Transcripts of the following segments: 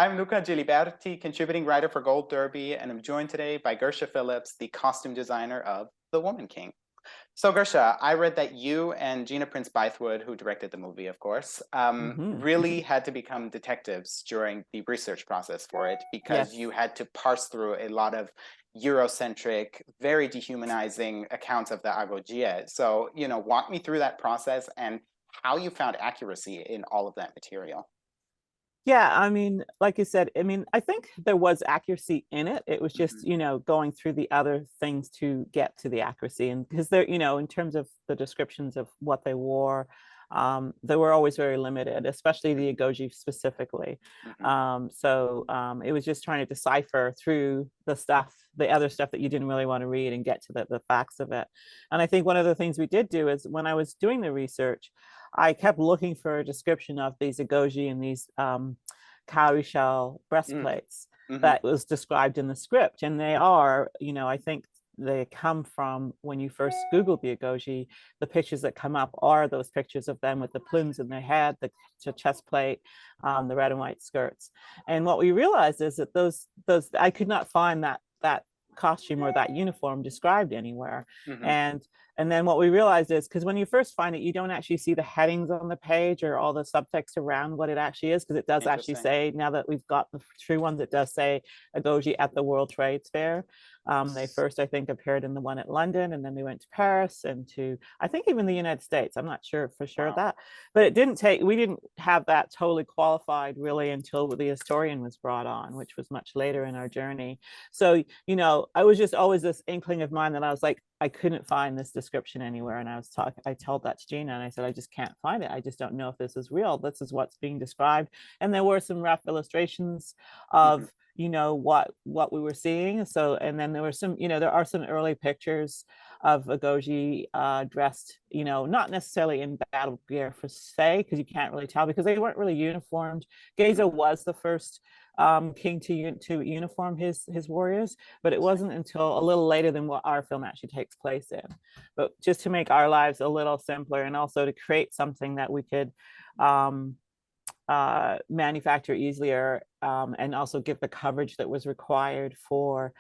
I'm Luca Giliberti, contributing writer for Gold Derby, and I'm joined today by Gersha Phillips, the costume designer of The Woman King. So, Gersha, I read that you and Gina Prince Bythewood, who directed the movie, of course, really had to become detectives during the research process for it because Yes. you had to parse through a lot of Eurocentric, very dehumanizing accounts of the Agojie. So, walk me through that process and how you found accuracy in all of that material. Yeah, I mean, like you said, I mean, I think there was accuracy in it. It was just, Mhm. going through the other things to get to the accuracy. And because they're, in terms of the descriptions of what they wore, they were always very limited, especially the Agojie specifically. Mhm. It was just trying to decipher through the other stuff that you didn't really want to read and get to the facts of it. And I think one of the things we did do is when I was doing the research, I kept looking for a description of these Agojie and these cowrie shell Mm. breastplates Mhm. that was described in the script. And they are, I think they come from when you first Google the Agojie, the pictures that come up are those pictures of them with the plumes in their head, the chest plate, the red and white skirts. And what we realized is that those I could not find that costume or that uniform described anywhere. Mhm. And then what we realized is because when you first find it, you don't actually see the headings on the page or all the subtext around what it actually is, because it does actually Interesting. say, now that we've got the true ones, it does say Agojie at the World Trade Fair. They first, I think, appeared in the one at London, and then they went to Paris and to, I think, even the United States. I'm not sure for sure of Wow. that, but we didn't have that totally qualified really until the historian was brought on, which was much later in our journey. So, I was just always this inkling of mine that I was like, I couldn't find this description anywhere. And I told that to Gina and I said, I just can't find it. I just don't know if this is real. This is what's being described. And there were some rough illustrations Mhm. of, what we were seeing. So, and then there were some, there are some early pictures of Agojie dressed, not necessarily in battle gear per se, because you can't really tell because they weren't really uniformed. Gezo Mhm. was the first king to uniform his warriors, but it wasn't until a little later than what our film actually takes place in. But just to make our lives a little simpler and also to create something that we could manufacture easier, and also give the coverage that was required for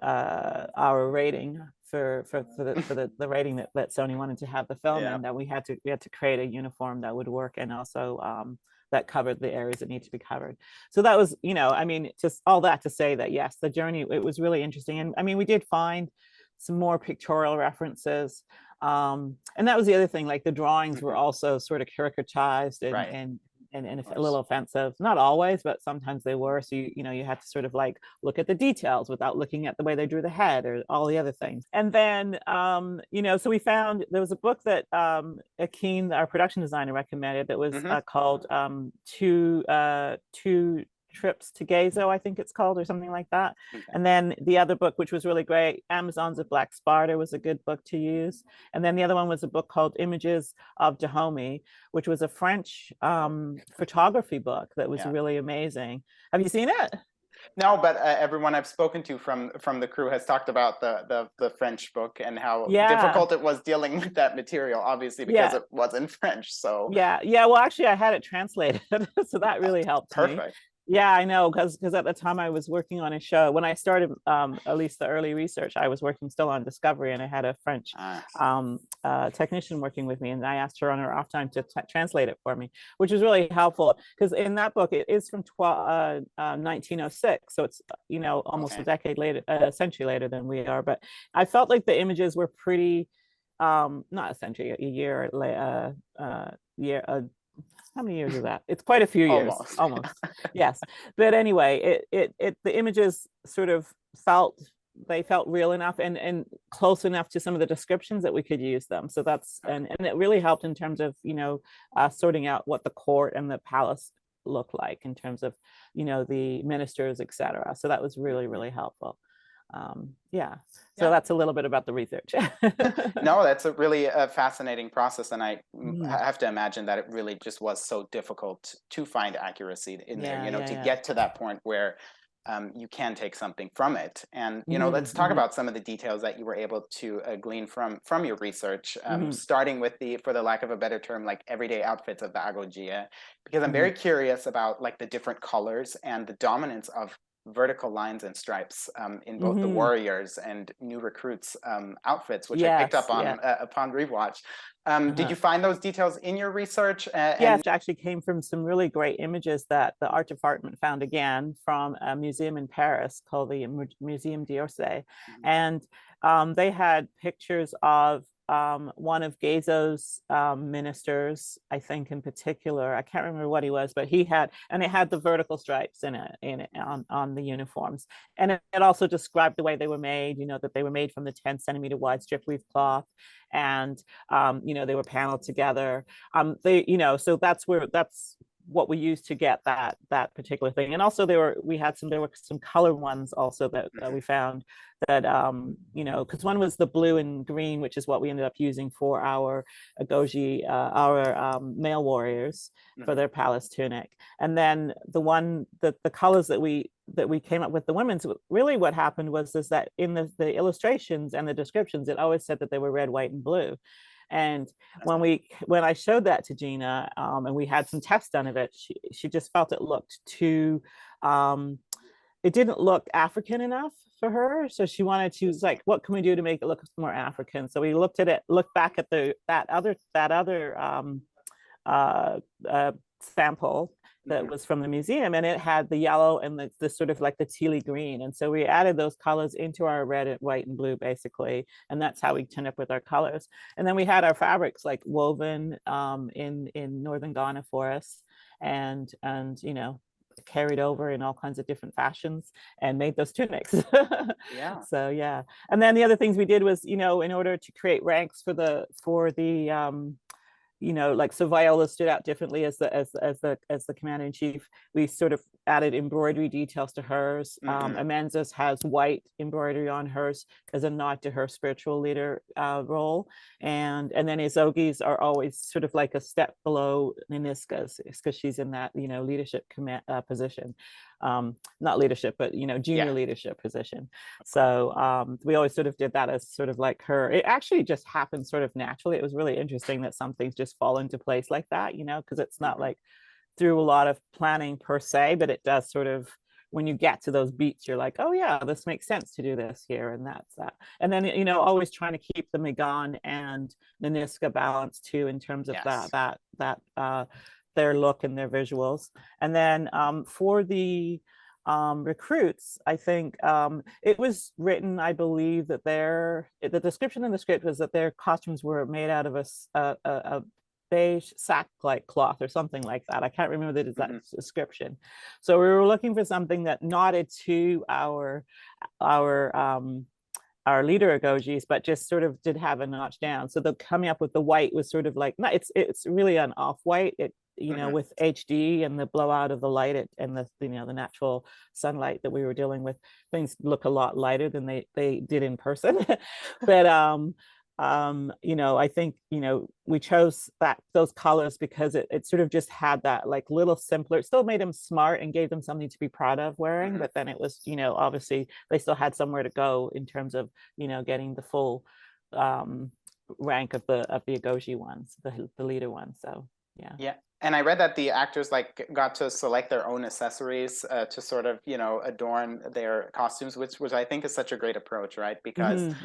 our rating for the rating that Sony wanted to have the film Yeah. in, that we had to create a uniform that would work and also that covered the areas that need to be covered. So that was, I mean, just all that to say that yes, the journey, it was really interesting. And I mean, we did find some more pictorial references. And that was the other thing, like the drawings were Mhm. also sort of caricaturized Right. and Of a little course. offensive, not always, but sometimes they were. So you had to sort of like look at the details without looking at the way they drew the head or all the other things. And then so we found there was a book that Akeen, our production designer, recommended that was Mhm. called Two Trips to Gazo, I think it's called, or something like that. Okay. And then the other book, which was really great, Amazons of Black Sparta, was a good book to use. And then the other one was a book called Images of Dahomey, which was a French photography book that was Yeah. really amazing. Have you seen it? No, but everyone I've spoken to from the crew has talked about the French book and how Yeah, difficult it was dealing with that material, obviously because yeah, it was in French. So yeah. Well, actually, I had it translated, so that really helped me. perfect. Yeah, I know, because at the time I was working on a show. When I started, at least the early research, I was working still on Discovery, and I had a French Ah, technician working with me, and I asked her on her off time to translate it for me, which was really helpful because in that book it is from 1906, so it's almost a okay. decade later, a century later than we are. But I felt like the images were pretty, not a century, a year, year, how many years is that? It's quite a few years, Almost. almost. Yes, but anyway, the images sort of felt real enough and close enough to some of the descriptions that we could use them. So that's and it really helped in terms of sorting out what the court and the palace look like in terms of the ministers, etc. So that was really Mhm. really helpful. Yeah, so Yeah. that's a little bit about the research. No, that's a really fascinating process, and Mm, have to imagine that it really just was so difficult to find accuracy in there. yeah, You know, yeah, to yeah. get to that point where you can take something from it. And let's talk Mm-hmm. about some of the details that you were able to glean from your research, Mm-hmm. starting with for the lack of a better term, like everyday outfits of the Agojie, because I'm Mm-hmm. very curious about like the different colors and the dominance of vertical lines and stripes in both the Mm-hmm. warriors and new recruits outfits, which I picked Yes, up on yes. upon rewatch. Did Uh-huh. you find those details in your research? Yes, it actually came from some really great images that the art department found again from a museum in Paris called the Museum d'Orsay. And they had pictures of one of Gezo's ministers, I think in particular. I can't remember what he was, but he had, and it had the vertical stripes in it on the uniforms. And it also described the way they were made, that they were made from the 10-centimeter wide strip weave cloth. And, they were paneled together. So that's what we used to get that particular thing. And also there were some color ones also that we found that because one was the blue and green, which is what we ended up using for our Agojie, our male warriors for their palace tunic. And then the colors that we came up with the women's, really what happened was is that in the illustrations and the descriptions, it always said that they were red, white, and blue. And when I showed that to Gina, and we had some tests done of it, she just felt it looked too, it didn't look African enough for her. So she wanted to, was like, what can we do to make it look more African? So we looked back at that other sample that was from the museum, and it had the yellow and the sort of like the tealy green. And so we added those colors into our red, white, and blue, basically. And that's how we turned up with our colors. And then we had our fabrics like woven in northern Ghana forests and carried over in all kinds of different fashions and made those tunics. Yeah. So yeah. And then the other things we did was, in order to create ranks for the like, so Viola stood out differently as the commander in chief. We sort of added embroidery details to hers. Amenza's has white embroidery on hers as a nod to her spiritual leader role, and then Azogi's are always sort of like a step below Naniska's because she's in that leadership position. Not leadership, but junior leadership position. So we always sort of did that as sort of like her. It actually just happened sort of naturally. It was really interesting that some things just fall into place like that, because it's not like through a lot of planning per se, but it does sort of, when you get to those beats, you're like, oh yeah, this makes sense to do this here, and that's that. And then always trying to keep the Megan and Naniska balance too in terms of that their look and their visuals. And then for the recruits, I think it was written, I believe, that the description in the script was that their costumes were made out of a beige sack-like cloth or something like that. I can't remember the exact description. So we were looking for something that nodded to our leader Agogies, but just sort of did have a notch down. So the coming up with the white was sort of like, no, it's really an off-white. It with HD and the blowout of the light and the natural sunlight that we were dealing with, things look a lot lighter than they did in person. But I think we chose those colors because it sort of just had that like little simpler. It still made them smart and gave them something to be proud of wearing, but then it was obviously they still had somewhere to go in terms of getting the full rank of the Agojie ones, the leader ones. So yeah. Yeah. And I read that the actors like got to select their own accessories to sort of, adorn their costumes, which I think is such a great approach, right? Because,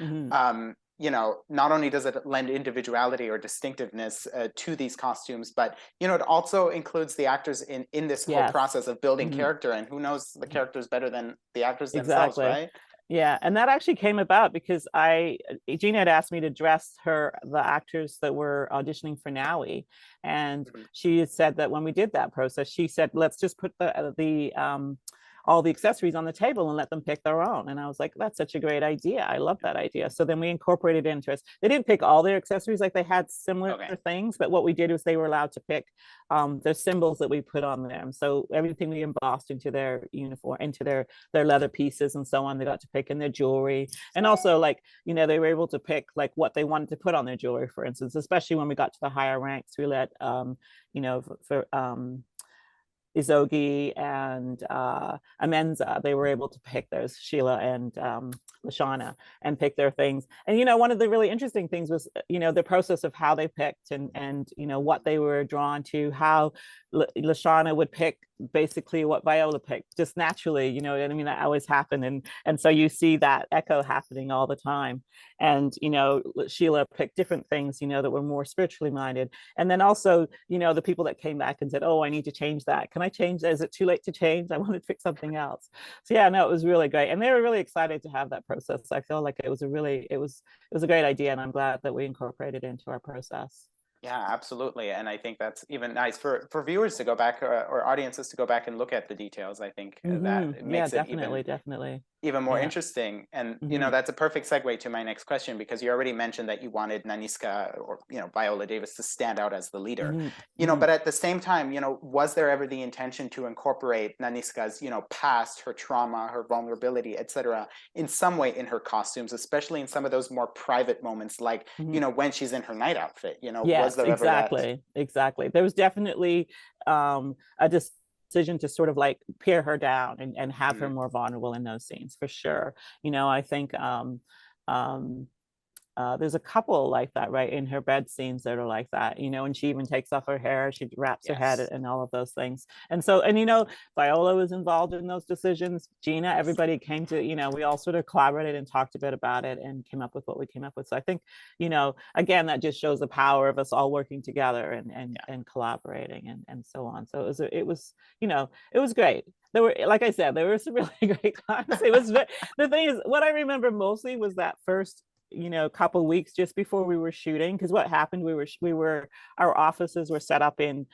not only does it lend individuality or distinctiveness to these costumes, but, it also includes the actors in this whole process of building character. And who knows the characters better than the actors themselves, right? Yeah, and that actually came about because Gina had asked me to dress the actors that were auditioning for Nowie, and she had said that when we did that process, she said, let's just put all the accessories on the table and let them pick their own. And I was like, that's such a great idea. I love that idea. So then we incorporated into it. They didn't pick all their accessories, like they had similar things, but what we did was they were allowed to pick the symbols that we put on them. So everything we embossed into their uniform, into their leather pieces and so on, they got to pick in their jewelry. And also like, they were able to pick like what they wanted to put on their jewelry, for instance, especially when we got to the higher ranks, we let, Agojie and Amenza, they were able to pick those, Sheila and Lashana, and pick their things. And, you know, one of the really interesting things was, you know, the process of how they picked and you know, what they were drawn to, how Lashana would pick basically what Viola picked, just naturally, you know what I mean? That always happened. And so you see that echo happening all the time. And, you know, Sheila picked different things, you know, that were more spiritually minded. And then also, you know, the people that came back and said, oh, I need to change that. Can I change that? Is it too late to change? I want to pick something else. So yeah, no, it was really great. And they were really excited to have that process. I feel like it was a great idea. And I'm glad that we incorporated it into our process. Yeah, absolutely. And I think that's even nice for viewers to go back or audiences to go back and look at the details. I think that it Yeah, makes it definitely. even more Yeah. interesting. And, you know, that's a perfect segue to my next question, because you already mentioned that you wanted Nanisca, or, you know, Viola Davis, to stand out as the leader, you know, but at the same time, you know, was there ever the intention to incorporate Nanisca's, you know, past, her trauma, her vulnerability, etc., in some way in her costumes, especially in some of those more private moments, like, you know, when she's in her night outfit, you know, was Yes, there ever that? exactly. There was definitely a decision to sort of like pare her down and have her more vulnerable in those scenes, for sure. You know, I think um, there's a couple like that, right, in her bed scenes that are like that, you know, and she even takes off her hair, she wraps her head Yes. and all of those things. And so, and you know, Viola was involved in those decisions, Gina, everybody came to, you know, we all sort of collaborated and talked a bit about it and came up with what we came up with. So I think, you know, again, that just shows the power of us all working together and collaborating and so on. So it was, you know, it was great. There were, like I said, there were some really great times. It was the thing is, what I remember mostly was that first, you know, couple of weeks just before we were shooting, because what happened, our offices were set up in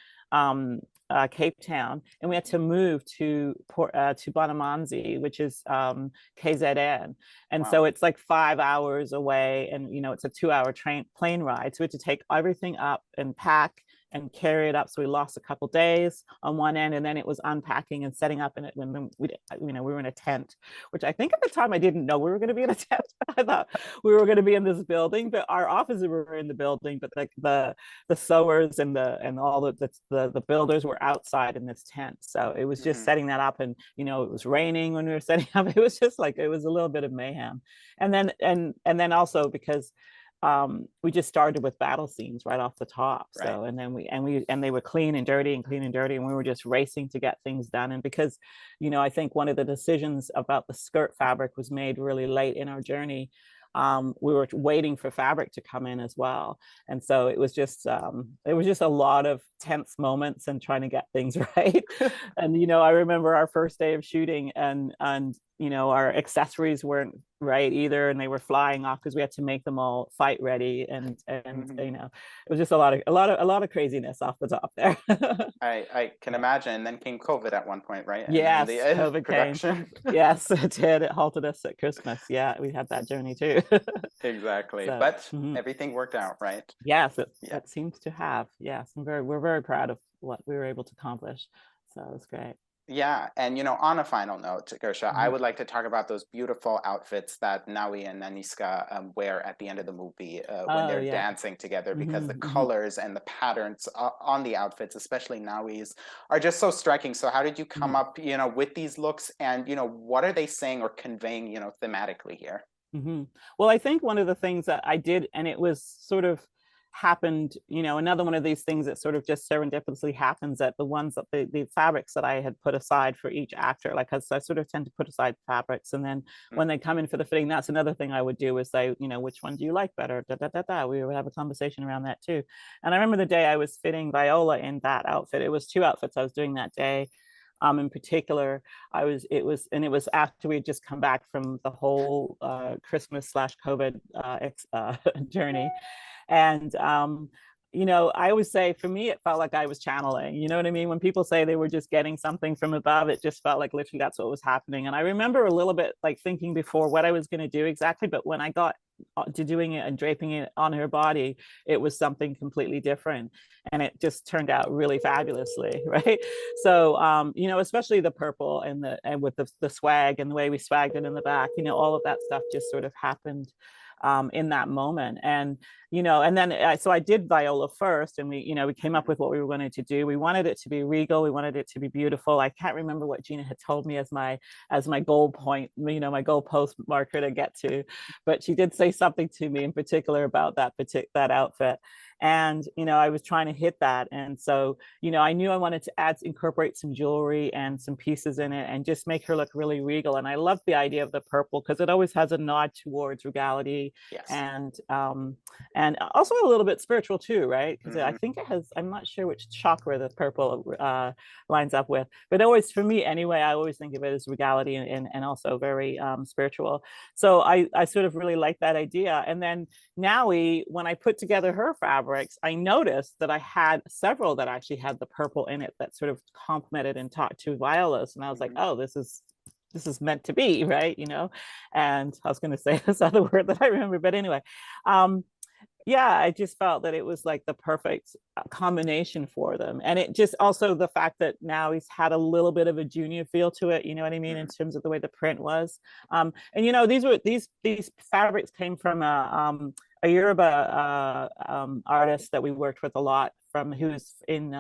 Cape Town, and we had to move to Bonamanazi, which is KZN, and so it's like 5 hours away, and you know, it's a 2-hour plane ride, so we had to take everything up and pack and carry it up. So we lost a couple days on one end, and then it was unpacking and setting up in it when we, you know, we were in a tent, which I think at the time I didn't know we were going to be in a tent. I thought we were going to be in this building, but our offices were in the building, but like the sewers and all the builders were outside in this tent. So it was just setting that up, and you know, it was raining when we were setting up. It was just like, it was a little bit of mayhem. And then also because we just started with battle scenes right off the top. So, and then they were clean and dirty and clean and dirty. And we were just racing to get things done. And because, you know, I think one of the decisions about the skirt fabric was made really late in our journey. We were waiting for fabric to come in as well. And so it was just a lot of tense moments and trying to get things right. And, you know, I remember our first day of shooting and, you know, our accessories weren't right either, and they were flying off because we had to make them all fight ready, and you know, it was just a lot of craziness off the top there. I can imagine. And then came COVID at one point, right? And yes, the COVID production. came. Yes, it did. It halted us at Christmas. Yeah, we had that journey too. Exactly. So, but everything worked out, right? Yes, it seems to have. Yes, we're very proud of what we were able to accomplish. So it was great. Yeah, and you know, on a final note, Gersha, I would like to talk about those beautiful outfits that Nawi and Naniska wear at the end of the movie when they're dancing together, because the colors and the patterns on the outfits, especially Nawi's, are just so striking. So how did you come up, you know, with these looks, and you know, what are they saying or conveying, you know, thematically here? Well, I think one of the things that I did, and it was sort of happened, you know, another one of these things that sort of just serendipitously happens, that the ones that the fabrics that I had put aside for each actor, like I sort of tend to put aside fabrics, and then when they come in for the fitting, that's another thing I would do, is say, you know, which one do you like better? We would have a conversation around that too. And I remember the day I was fitting Viola in that outfit, it was 2 outfits I was doing that day. In particular, it was after we had just come back from the whole Christmas/COVID journey. And you know, I always say, for me, it felt like I was channeling, you know what I mean? When people say they were just getting something from above, it just felt like literally that's what was happening. And I remember a little bit like thinking before what I was going to do exactly, but when I got to doing it and draping it on her body, it was something completely different, and it just turned out really fabulously, right? So you know, especially the purple and with the swag and the way we swagged it in the back, you know, all of that stuff just sort of happened in that moment. you know, and then so I did Viola first, and we, you know, we came up with what we were going to do. We wanted it to be regal. We wanted it to be beautiful. I can't remember what Gina had told me as my goal point, you know, my goal post marker to get to, but she did say something to me in particular about that outfit. And, you know, I was trying to hit that. And so, you know, I knew I wanted to incorporate some jewelry and some pieces in it and just make her look really regal. And I love the idea of the purple because it always has a nod towards regality. Yes. And also a little bit spiritual too, right? Because I think it has, I'm not sure which chakra the purple lines up with, but always, for me anyway, I always think of it as regality and also very spiritual. So I sort of really like that idea. And then Nowie, when I put together her fabrics, I noticed that I had several that actually had the purple in it that sort of complemented and talked to Viola's. And I was like, oh, this is meant to be, right? You know, and I was going to say this other word that I remember, but anyway, yeah, I just felt that it was like the perfect combination for them. And it just also the fact that now he's had a little bit of a junior feel to it, you know what I mean, in terms of the way the print was. And you know, these fabrics came from a Yoruba artist that we worked with a lot, from who's in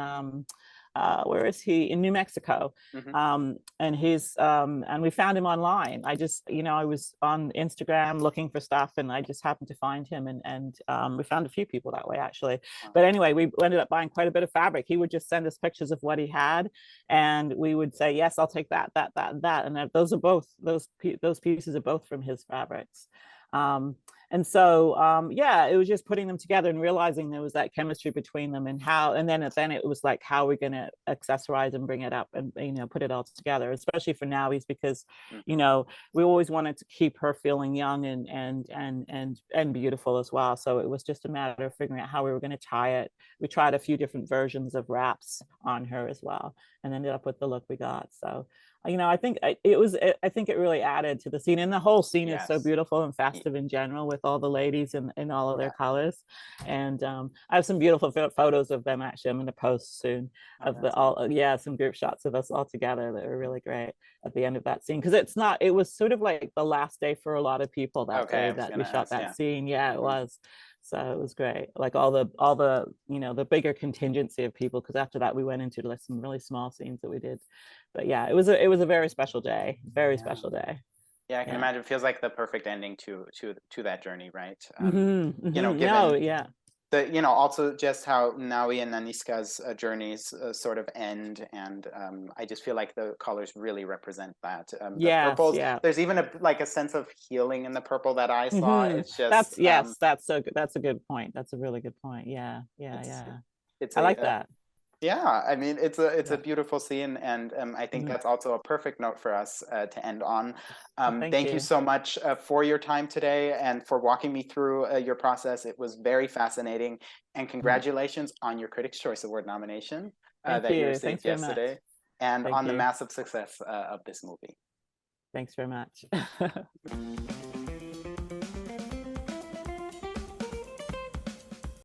where is he, in New Mexico. And he's and we found him online. I just, you know, I was on Instagram looking for stuff and I just happened to find him, and we found a few people that way actually. But anyway, we ended up buying quite a bit of fabric. He would just send us pictures of what he had and we would say, yes, I'll take that, and those are both, those pieces are both from his fabrics. And so yeah, it was just putting them together and realizing there was that chemistry between them, and then it was like, how are we going to accessorize and bring it up and, you know, put it all together, especially for Nowie's, because you know, we always wanted to keep her feeling young and beautiful as well. So it was just a matter of figuring out how we were going to tie it. We tried a few different versions of wraps on her as well, and ended up with the look we got. So, you know, I think it really added to the scene, and the whole scene is so beautiful and festive in general, with all the ladies in all of their colors. And I have some beautiful photos of them actually. I'm going to post soon of some group shots of us all together that were really great at the end of that scene, because it was sort of like the last day for a lot of people that day that we shot that scene. Yeah, it was. So it was great, like all the you know, the bigger contingency of people, because after that we went into like some really small scenes that we did. But yeah, it was a very special day, special day. Yeah, I can imagine. It feels like the perfect ending to that journey, right? You know, given you know, also just how Nawi and Aniska's journeys sort of end, and I just feel like the colors really represent that. The purples, there's even a sense of healing in the purple that I saw. It's just that's a good point. That's a really good point. Yeah. I like that. Yeah, I mean, it's a beautiful scene, and I think that's also a perfect note for us to end on. Thank you so much for your time today and for walking me through your process. It was very fascinating, and congratulations on your Critics' Choice Award nomination that you received yesterday, and on the massive success of this movie. Thanks very much.